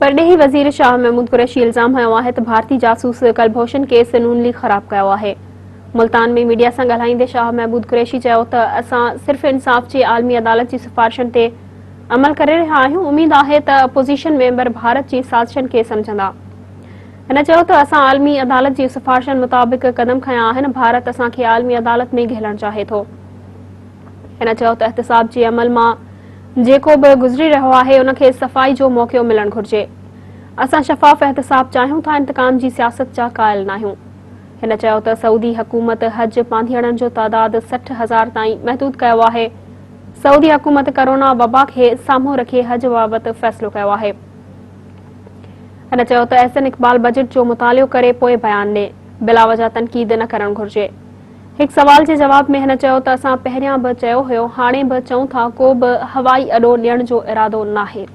परॾेही वज़ीर शाह महमूद कुरैशी इल्ज़ाम हयो आहे त भारतीय जासूस कलभूषण केस नून लीग ख़राब कयो आहे। मुल्तान में मीडिया सां ॻाल्हाईंदे शाह महमूद कुरैशी चयो त असां सिर्फ़ इंसाफ़ जी आलमी अदालत जी सिफ़ारिशुनि ते अमल करे रहिया आहियूं। उमीद आहे त अपोज़िशन मेंबर भारत जी साज़िशनि खे सम्झंदा। हिन चयो त असां आलमी अदालत जी सिफ़ारिशुनि मुताबिक़ क़दम खंया आहिनि। भारत असांखे आलमी अदालत में घेरणु चाहे थो। हिन चयो त एहतिसाब जे अमल मां जेको बि गुज़री रहियो आहे उनखे सफ़ाई जो मौक़ो मिलणु घुरिजे। असां शफ़ाफ़ एहतिसाब चाहियूं था, इंतकाम जी सियासत जा क़ाइल नाहियूं। हिन चयो त सऊदी हुकूमत हज पांधीअड़नि जो तादाद 60,000 ताईं महदूद कयो आहे। सऊदी हुकूमत कोरोना वबा खे साम्हूं रखी हज बाबति फ़ैसिलो कयो आहे। हिन चयो त एहसन इक़बाल बजट जो मुतालियो करे पोइ बयान ॾे, बिला वजह तनक़ीद न करणु घुरिजे। हिकु सवाल जे जवाब में हिन चयो त असां पहिरियां बि चयो हुयो, हाणे बि चऊं था, को बि हवाई अॾो ॾियण जो इरादो नाहे।